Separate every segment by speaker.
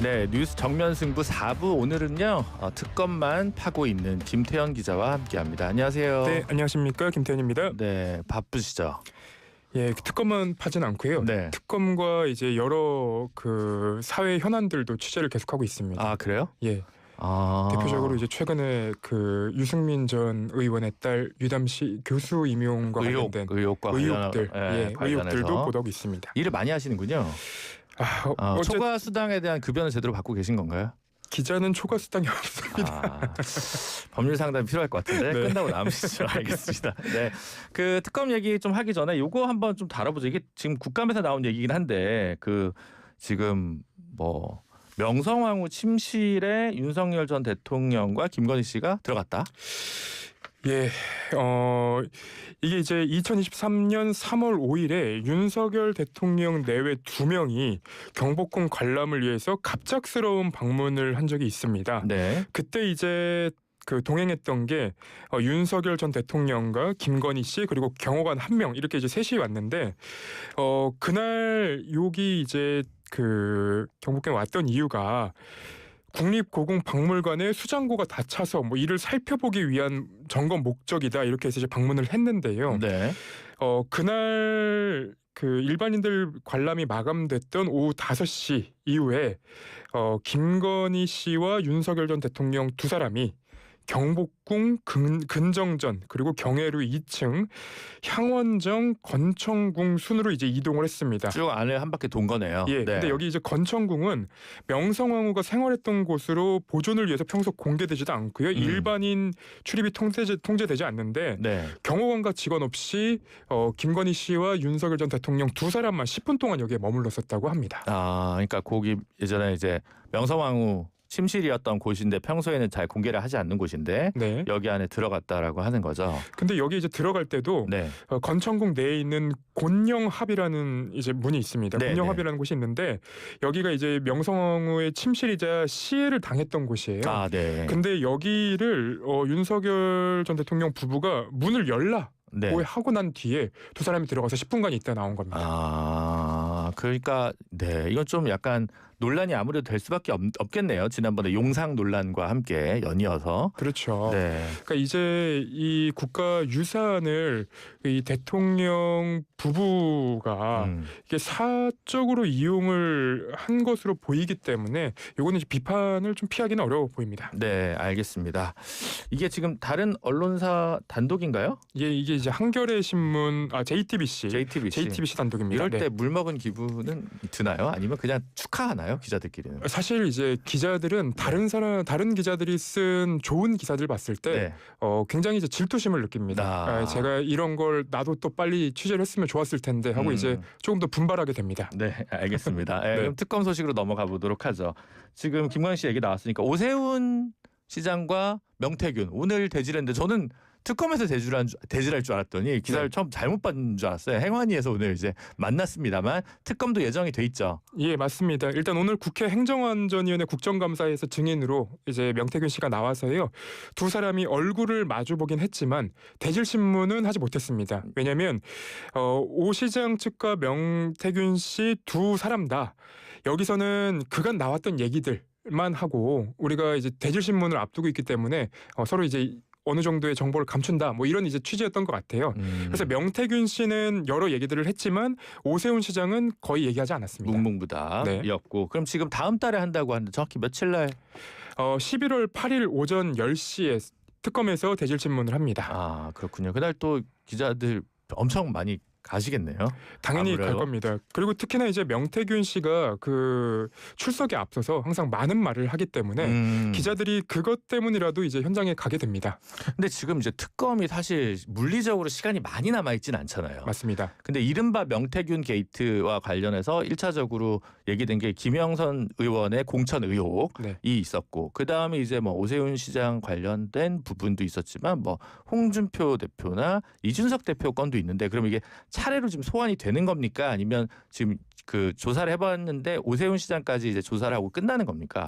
Speaker 1: 네, 뉴스 정면 승부 4부 오늘은요 특검만 파고 있는 김태현 기자와 함께합니다. 안녕하세요.
Speaker 2: 네, 안녕하십니까, 김태현입니다.
Speaker 1: 네, 바쁘시죠?
Speaker 2: 예, 특검만 파진 않고요.
Speaker 1: 네.
Speaker 2: 특검과 이제 여러 그 사회 현안들도 취재를 계속하고 있습니다.
Speaker 1: 아, 그래요?
Speaker 2: 예.
Speaker 1: 아.
Speaker 2: 대표적으로 이제 최근에 그 유승민 전 의원의 딸 유담시 교수 임용과 관련된 의혹들, 의혹들도 보도하고 있습니다.
Speaker 1: 일을 많이 하시는군요. 초과 수당에 대한 급여는 제대로 받고 계신 건가요?
Speaker 2: 기자는 초과 수당이 없습니다.
Speaker 1: 법률 상담이 필요할 것 같은데
Speaker 2: 네.
Speaker 1: 끝나고 남으시죠. 알겠습니다. 네, 그 특검 얘기 좀 하기 전에 요거 한번 좀 다뤄보죠. 이게 지금 국감에서 나온 얘기긴 한데 그 지금 뭐 명성황후 침실에 윤석열 전 대통령과 김건희 씨가 들어갔다.
Speaker 2: 예, 이게 이제 2023년 3월 5일에 윤석열 대통령 내외 2명이 경복궁 관람을 위해서 갑작스러운 방문을 한 적이 있습니다.
Speaker 1: 네.
Speaker 2: 그때 이제 그 동행했던 게 윤석열 전 대통령과 김건희 씨 그리고 경호관 1명 이렇게 이제 셋이 왔는데 그날 여기 이제 그 경복궁에 왔던 이유가 국립고궁박물관에 수장고가 다 차서 뭐 이를 살펴보기 위한 점검 목적이다 이렇게 해서 이제 방문을 했는데요.
Speaker 1: 네.
Speaker 2: 그날 그 일반인들 관람이 마감됐던 오후 5시 이후에 김건희 씨와 윤석열 전 대통령 두 사람이 경복궁 근정전 그리고 경회로 2층 향원정 건청궁 순으로 이제 이동을 했습니다.
Speaker 1: 쭉 안에 한 바퀴 돈 거네요.
Speaker 2: 예.
Speaker 1: 네.
Speaker 2: 근데 여기 이제 건청궁은 명성황후가 생활했던 곳으로 보존을 위해서 평소 공개되지도 않고요. 일반인 출입이 통제되지 않는데
Speaker 1: 네.
Speaker 2: 경호관과 직원 없이 김건희 씨와 윤석열 전 대통령 두 사람만 10분 동안 여기에 머물렀었다고 합니다.
Speaker 1: 아, 그러니까 거기 예전에 이제 명성황후 침실이었던 곳인데 평소에는 잘 공개를 하지 않는 곳인데
Speaker 2: 네.
Speaker 1: 여기 안에 들어갔다라고 하는 거죠.
Speaker 2: 근데 여기 이제 들어갈 때도
Speaker 1: 네.
Speaker 2: 건청궁 내에 있는 곤영합이라는 이제 문이 있습니다.
Speaker 1: 네,
Speaker 2: 곤영합이라는 곳이 있는데 여기가 이제 명성황후의 침실이자 시해를 당했던 곳이에요.
Speaker 1: 아, 네.
Speaker 2: 근데 여기를 윤석열 전 대통령 부부가 문을 열라.
Speaker 1: 네.
Speaker 2: 하고 난 뒤에 두 사람이 들어가서 10분간 있다 나온 겁니다.
Speaker 1: 아, 그러니까 네, 이건 좀 약간 논란이 아무래도 될 수밖에 없겠네요. 지난번에 용상 논란과 함께 연이어서.
Speaker 2: 그렇죠.
Speaker 1: 네.
Speaker 2: 그러니까 이제 이 국가 유산을 이 대통령 부부가 이게 사적으로 이용을 한 것으로 보이기 때문에 이거는 이제 비판을 좀 피하기는 어려워 보입니다.
Speaker 1: 네, 알겠습니다. 이게 지금 다른 언론사 단독인가요?
Speaker 2: 예, 이게 이제 한겨레 신문, JTBC 단독입니다.
Speaker 1: 이럴
Speaker 2: 네.
Speaker 1: 때 물먹은 기분은 드나요? 아니면 그냥 축하하나요? 기자들끼리는?
Speaker 2: 사실 이제 기자들은 다른 기자들이 쓴 좋은 기사들 봤을 때
Speaker 1: 네.
Speaker 2: 굉장히 이제 질투심을 느낍니다. 제가 이런 걸 나도 또 빨리 취재를 했으면 좋았을 텐데 하고 이제 조금 더 분발하게 됩니다.
Speaker 1: 네, 알겠습니다.
Speaker 2: 네.
Speaker 1: 그럼 특검 소식으로 넘어가 보도록 하죠. 지금 김광희 씨 얘기 나왔으니까 오세훈 시장과 명태균 오늘 대질했는데 저는 특검에서 대질할 줄 알았더니 기사를 처음 잘못 받은 줄 알았어요. 행안위에서 오늘 이제 만났습니다만 특검도 예정이 돼 있죠.
Speaker 2: 예, 맞습니다. 일단 오늘 국회 행정안전위원회 국정감사에서 증인으로 이제 명태균 씨가 나와서요. 두 사람이 얼굴을 마주보긴 했지만 대질 신문은 하지 못했습니다. 왜냐하면 오 시장 측과 명태균 씨 두 사람 다 여기서는 그간 나왔던 얘기들만 하고 우리가 이제 대질 신문을 앞두고 있기 때문에 서로 이제 어느 정도의 정보를 감춘다 뭐 이런 이제 취지였던 것 같아요. 그래서 명태균 씨는 여러 얘기들을 했지만 오세훈 시장은 거의 얘기하지 않았습니다.
Speaker 1: 묵묵부답이었고. 네. 그럼 지금 다음 달에 한다고 하는데 정확히 며칠 날?
Speaker 2: 11월 8일 오전 10시에 특검에서 대질 신문을 합니다.
Speaker 1: 아, 그렇군요. 그날 또 기자들 엄청 많이 가시겠네요.
Speaker 2: 당연히 갈 겁니다. 그리고 특히나 이제 명태균 씨가 그 출석에 앞서서 항상 많은 말을 하기 때문에 기자들이 그것 때문이라도 이제 현장에 가게 됩니다.
Speaker 1: 근데 지금 이제 특검이 사실 물리적으로 시간이 많이 남아 있진 않잖아요.
Speaker 2: 맞습니다.
Speaker 1: 근데 이른바 명태균 게이트와 관련해서 1차적으로 얘기된 게 김영선 의원의 공천 의혹이 있었고, 그 다음에 이제 뭐 오세훈 시장 관련된 부분도 있었지만 뭐 홍준표 대표나 이준석 대표 건도 있는데, 그럼 이게 차례로 지금 소환이 되는 겁니까? 아니면 지금 그 조사를 해봤는데 오세훈 시장까지 이제 조사를 하고 끝나는 겁니까?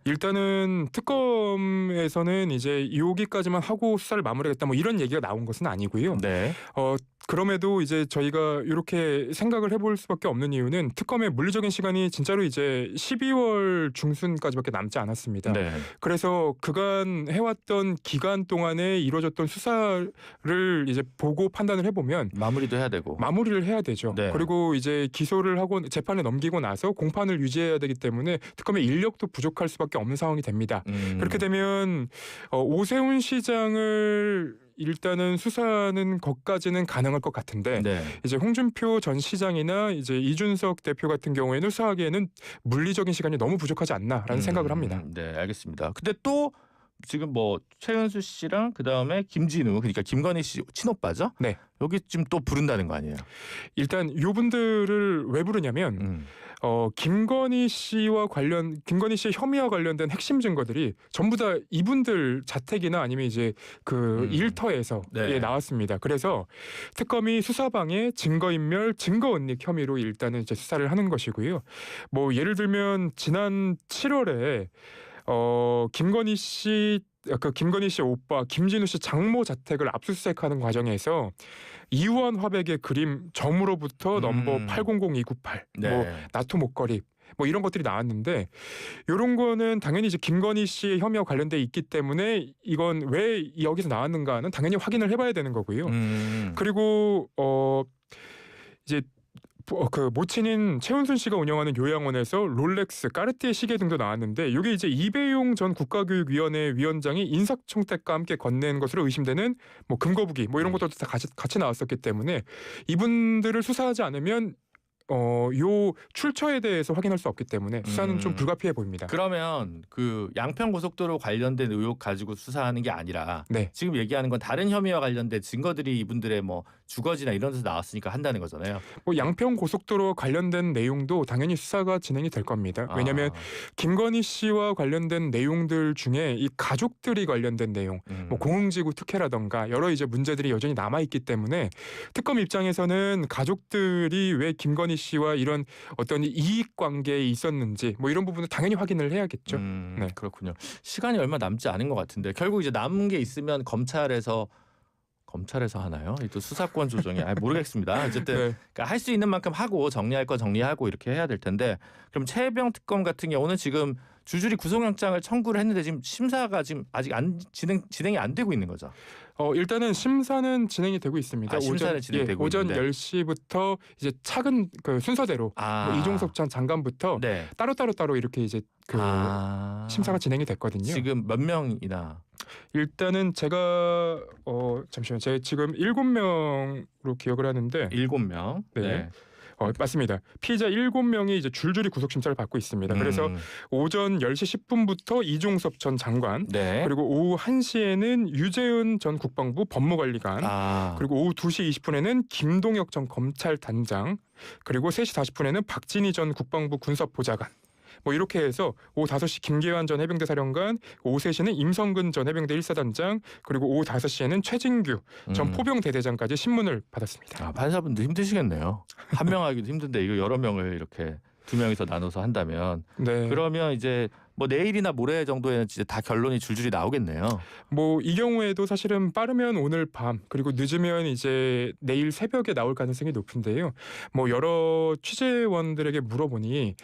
Speaker 2: 일단은 특검에서는 이제 여기까지만 하고 수사를 마무리하겠다 뭐 이런 얘기가 나온 것은 아니고요.
Speaker 1: 네.
Speaker 2: 그럼에도 이제 저희가 이렇게 생각을 해볼 수밖에 없는 이유는 특검의 물리적인 시간이 진짜로 이제 12월 중순까지밖에 남지 않았습니다.
Speaker 1: 네.
Speaker 2: 그래서 그간 해왔던 기간 동안에 이루어졌던 수사를 이제 보고 판단을 해보면
Speaker 1: 마무리도 해야 되고.
Speaker 2: 마무리를 해야 되죠.
Speaker 1: 네.
Speaker 2: 그리고 이제 기소를 하고 재판에 넘기고 나서 공판을 유지해야 되기 때문에 특검의 인력도 부족할 수밖에 없는 상황이 됩니다. 그렇게 되면 오세훈 시장을 일단은 수사하는 것까지는 가능할 것 같은데
Speaker 1: 네.
Speaker 2: 이제 홍준표 전 시장이나 이제 이준석 대표 같은 경우에는 수사하기에는 물리적인 시간이 너무 부족하지 않나라는 생각을 합니다.
Speaker 1: 네, 알겠습니다. 근데 또 지금 뭐 최은수 씨랑 그 다음에 김진우 그러니까 김건희 씨 친오빠죠?
Speaker 2: 네.
Speaker 1: 여기 지금 또 부른다는 거 아니에요?
Speaker 2: 일단 이분들을 왜 부르냐면 김건희 씨의 혐의와 관련된 핵심 증거들이 전부 다 이분들 자택이나 아니면 이제 그 일터에서
Speaker 1: 네.
Speaker 2: 나왔습니다. 그래서 특검이 수사방해 증거인멸, 증거은닉 혐의로 일단은 이제 수사를 하는 것이고요. 뭐 예를 들면 지난 7월에 김건희 씨 오빠 김진우 씨 장모 자택을 압수수색하는 과정에서 이우원 화백의 그림 점으로부터 넘버 800298,
Speaker 1: 네.
Speaker 2: 뭐 나토 목걸이 뭐 이런 것들이 나왔는데 이런 거는 당연히 이제 김건희 씨의 혐의와 관련돼 있기 때문에 이건 왜 여기서 나왔는가는 당연히 확인을 해봐야 되는 거고요. 그리고 이제 그 모친인 최은순 씨가 운영하는 요양원에서 롤렉스, 까르띠에 시계 등도 나왔는데 이게 이제 이배용 전 국가교육위원회 위원장이 인사청탁과 함께 건넨 것으로 의심되는 뭐 금거북이 뭐 이런 것들도 다 같이 나왔었기 때문에 이분들을 수사하지 않으면 요 출처에 대해서 확인할 수 없기 때문에 수사는 좀 불가피해 보입니다.
Speaker 1: 그러면 그 양평 고속도로 관련된 의혹 가지고 수사하는 게 아니라
Speaker 2: 네.
Speaker 1: 지금 얘기하는 건 다른 혐의와 관련된 증거들이 이분들의 뭐 주거지나 이런 데서 나왔으니까 한다는 거잖아요.
Speaker 2: 뭐 양평 고속도로 관련된 내용도 당연히 수사가 진행이 될 겁니다. 왜냐하면 김건희 씨와 관련된 내용들 중에 이 가족들이 관련된 내용, 뭐 공흥지구 특혜라던가 여러 이제 문제들이 여전히 남아 있기 때문에 특검 입장에서는 가족들이 왜 김건희 씨와 이런 어떤 이익 관계에 있었는지 뭐 이런 부분을 당연히 확인을 해야겠죠. 네.
Speaker 1: 그렇군요. 시간이 얼마 남지 않은 것 같은데 결국 이제 남은 게 있으면 검찰에서 하나요? 또 수사권 조정이 모르겠습니다. 어쨌든
Speaker 2: 네.
Speaker 1: 그러니까 할 수 있는 만큼 하고 정리할 거 정리하고 이렇게 해야 될 텐데 그럼 최혜병 특검 같은 경우는 지금 줄줄이 구속영장을 청구를 했는데 지금 심사가 지금 아직 진행이 안 되고 있는 거죠.
Speaker 2: 일단은 심사는 진행이 되고 있습니다.
Speaker 1: 심사는 진행되고
Speaker 2: 오전
Speaker 1: 있는데.
Speaker 2: 10시부터 이제 차근 그 순서대로 뭐 이종석 전 장관부터
Speaker 1: 네.
Speaker 2: 따로 이렇게 이제 그 심사가 진행이 됐거든요.
Speaker 1: 지금 몇 명이나?
Speaker 2: 일단은 제가 잠시만요. 제가 지금 7명으로 기억을 하는데
Speaker 1: 7명.
Speaker 2: 네. 맞습니다. 피의자 7명이 이제 줄줄이 구속 심사를 받고 있습니다. 그래서 오전 10시 10분부터 이종섭 전 장관,
Speaker 1: 네.
Speaker 2: 그리고 오후 1시에는 유재은 전 국방부 법무관리관, 그리고 오후 2시 20분에는 김동혁 전 검찰단장, 그리고 3시 40분에는 박진희 전 국방부 군사보좌관. 뭐 이렇게 해서 오후 5시 김계환 전 해병대 사령관, 오후 3시는 임성근 전 해병대 1사단장, 그리고 오후 5시에는 최진규 전 포병대대장까지 신문을 받았습니다.
Speaker 1: 판사분들 힘드시겠네요. 한 명 하기도 힘든데 이거 여러 명을 이렇게 2명이서 나눠서 한다면
Speaker 2: 네.
Speaker 1: 그러면 이제 뭐 내일이나 모레 정도에는 진짜 다 결론이 줄줄이 나오겠네요.
Speaker 2: 뭐 이 경우에도 사실은 빠르면 오늘 밤 그리고 늦으면 이제 내일 새벽에 나올 가능성이 높은데요. 뭐 여러 취재원들에게 물어보니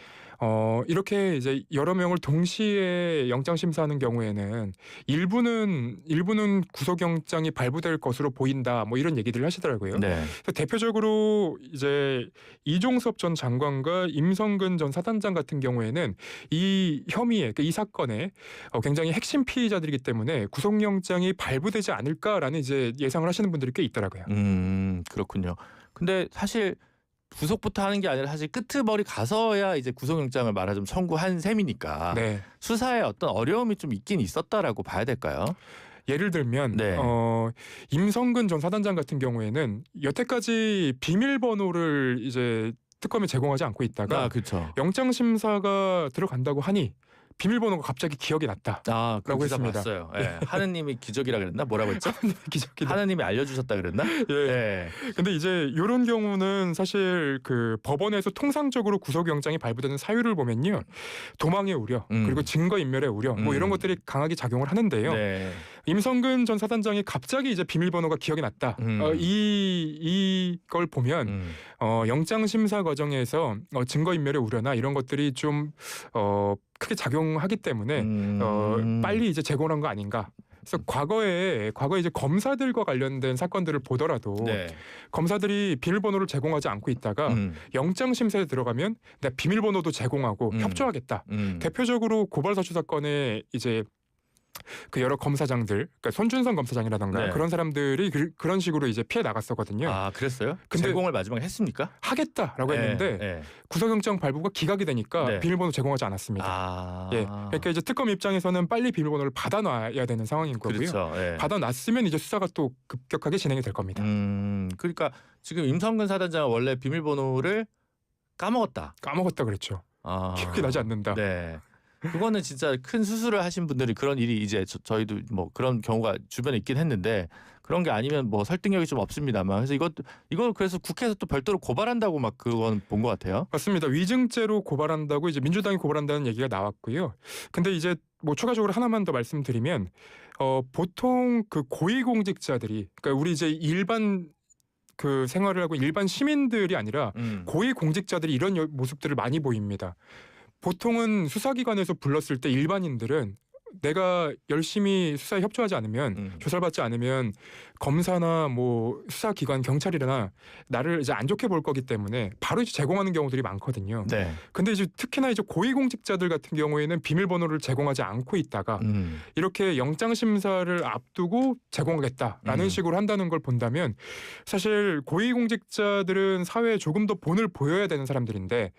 Speaker 2: 이렇게 이제 여러 명을 동시에 영장 심사하는 경우에는 일부는 구속영장이 발부될 것으로 보인다. 뭐 이런 얘기들을 하시더라고요.
Speaker 1: 네.
Speaker 2: 그래서 대표적으로 이제 이종섭 전 장관과 임성근 전 사단장 같은 경우에는 이 혐의에 이 사건에 굉장히 핵심 피의자들이기 때문에 구속영장이 발부되지 않을까라는 이제 예상을 하시는 분들이 꽤 있더라고요.
Speaker 1: 그렇군요. 근데 사실 구속부터 하는 게 아니라 사실 끄트머리 가서야 이제 구속영장을 말하자면 청구한 셈이니까
Speaker 2: 네.
Speaker 1: 수사에 어떤 어려움이 좀 있긴 있었다라고 봐야 될까요?
Speaker 2: 예를 들면
Speaker 1: 네.
Speaker 2: 임성근 전 사단장 같은 경우에는 여태까지 비밀번호를 이제 특검에 제공하지 않고 있다가
Speaker 1: 그렇죠.
Speaker 2: 영장 심사가 들어간다고 하니 비밀번호가 갑자기 기억이 났다.
Speaker 1: 아, 그
Speaker 2: 라고
Speaker 1: 기사
Speaker 2: 했습니다.
Speaker 1: 봤어요. 예. 하느님이 기적이라 그랬나? 뭐라고 했죠?
Speaker 2: 기적이다.
Speaker 1: 하느님이 알려주셨다 그랬나?
Speaker 2: 예.
Speaker 1: 예.
Speaker 2: 근데 이제 이런 경우는 사실 그 법원에서 통상적으로 구속영장이 발부되는 사유를 보면요, 도망의 우려 그리고 증거인멸의 우려 뭐 이런 것들이 강하게 작용을 하는데요.
Speaker 1: 네.
Speaker 2: 임성근 전 사단장이 갑자기 이제 비밀번호가 기억이 났다. 이걸 보면 영장 심사 과정에서 증거인멸의 우려나 이런 것들이 좀 크게 작용하기 때문에 빨리 이제 제공한 거 아닌가. 그래서 과거에 이제 검사들과 관련된 사건들을 보더라도
Speaker 1: 네.
Speaker 2: 검사들이 비밀번호를 제공하지 않고 있다가 영장 심사에 들어가면 내가 비밀번호도 제공하고 협조하겠다. 대표적으로 고발사주 사건에 이제 그 여러 검사장들, 그러니까 손준성 검사장이라던가
Speaker 1: 네.
Speaker 2: 그런 사람들이 그런 식으로 이제 피해 나갔었거든요.
Speaker 1: 아, 그랬어요?
Speaker 2: 근데
Speaker 1: 제공을 마지막에 했습니까?
Speaker 2: 하겠다라고 했는데
Speaker 1: 예.
Speaker 2: 구속영장 발부가 기각이 되니까
Speaker 1: 네.
Speaker 2: 비밀번호 제공하지 않았습니다.
Speaker 1: 아.
Speaker 2: 예, 그러니까 이제 특검 입장에서는 빨리 비밀번호를 받아놔야 되는 상황인 거고요.
Speaker 1: 그렇죠. 예.
Speaker 2: 받아놨으면 이제 수사가 또 급격하게 진행이 될 겁니다.
Speaker 1: 그러니까 지금 임성근 사단장은 원래 비밀번호를 까먹었다.
Speaker 2: 까먹었다 그랬죠.
Speaker 1: 아.
Speaker 2: 기억이 나지 않는다.
Speaker 1: 네. 그거는 진짜 큰 수술을 하신 분들이 그런 일이 이제 저희도 뭐 그런 경우가 주변에 있긴 했는데 그런 게 아니면 뭐 설득력이 좀 없습니다만 그래서 이거 그래서 국회에서 또 별도로 고발한다고 막 그건 본 것 같아요.
Speaker 2: 맞습니다. 위증죄로 고발한다고 이제 민주당이 고발한다는 얘기가 나왔고요. 근데 이제 뭐 추가적으로 하나만 더 말씀드리면 보통 그 고위공직자들이 그러니까 우리 이제 일반 그 생활을 하고 일반 시민들이 아니라 고위공직자들이 이런 모습들을 많이 보입니다. 보통은 수사기관에서 불렀을 때 일반인들은 내가 열심히 수사에 협조하지 않으면 조사를 받지 않으면 검사나 뭐 수사기관 경찰이나 나를 이제 안 좋게 볼 거기 때문에 바로 이제 제공하는 경우들이 많거든요.
Speaker 1: 네.
Speaker 2: 근데 이제 특히나 이제 고위공직자들 같은 경우에는 비밀번호를 제공하지 않고 있다가 이렇게 영장 심사를 앞두고 제공하겠다라는 식으로 한다는 걸 본다면 사실 고위공직자들은 사회에 조금 더 본을 보여야 되는 사람들인데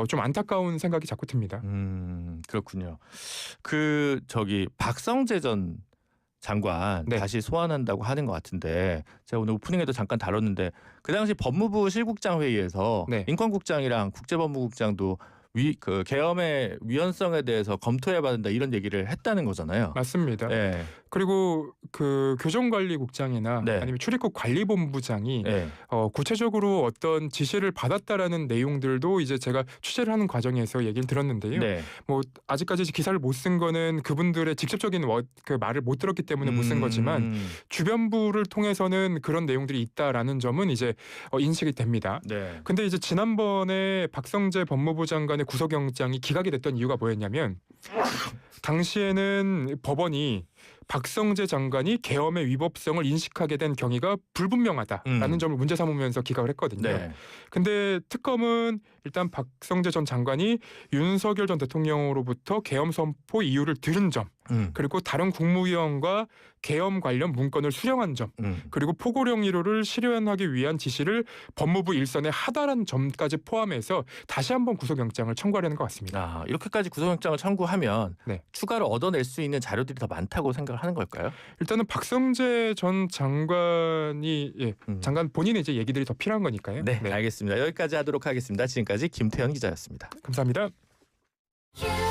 Speaker 2: 좀 안타까운 생각이 자꾸 듭니다.
Speaker 1: 그렇군요. 저기 박성재 전 장관
Speaker 2: 네.
Speaker 1: 다시 소환한다고 하는 것 같은데 제가 오늘 오프닝에도 잠깐 다뤘는데 그 당시 법무부 실국장 회의에서
Speaker 2: 네.
Speaker 1: 인권국장이랑 국제법무국장도 그 계엄의 위헌성에 대해서 검토해봐야 된다 이런 얘기를 했다는 거잖아요.
Speaker 2: 맞습니다.
Speaker 1: 네.
Speaker 2: 그리고 그 교정관리국장이나
Speaker 1: 네.
Speaker 2: 아니면 출입국 관리본부장이
Speaker 1: 네.
Speaker 2: 구체적으로 어떤 지시를 받았다라는 내용들도 이제 제가 취재를 하는 과정에서 얘기를 들었는데요.
Speaker 1: 네.
Speaker 2: 뭐 아직까지 기사를 못 쓴 거는 그분들의 직접적인 그 말을 못 들었기 때문에 못 쓴 거지만 주변부를 통해서는 그런 내용들이 있다라는 점은 이제 인식이 됩니다.
Speaker 1: 네.
Speaker 2: 근데 이제 지난번에 박성재 법무부 장관의 구속영장이 기각이 됐던 이유가 뭐였냐면 당시에는 법원이 박성재 장관이 계엄의 위법성을 인식하게 된 경위가 불분명하다라는 점을 문제 삼으면서 기각을 했거든요.
Speaker 1: 네.
Speaker 2: 근데 특검은 일단 박성재 전 장관이 윤석열 전 대통령으로부터 계엄 선포 이유를 들은 점, 그리고 다른 국무위원과 계엄 관련 문건을 수령한 점, 그리고 포고령 1호를 실현하기 위한 지시를 법무부 일선에 하다라는 점까지 포함해서 다시 한번 구속영장을 청구하려는 것 같습니다.
Speaker 1: 아, 이렇게까지 구속영장을 청구하면
Speaker 2: 네.
Speaker 1: 추가로 얻어낼 수 있는 자료들이 더 많다고 생각을 하는 걸까요?
Speaker 2: 일단은 박성재 전 장관이 장관 본인의 이제 얘기들이 더 필요한 거니까요.
Speaker 1: 네, 알겠습니다. 여기까지 하도록 하겠습니다. 지금까지 김태현 기자였습니다.
Speaker 2: 감사합니다.
Speaker 3: You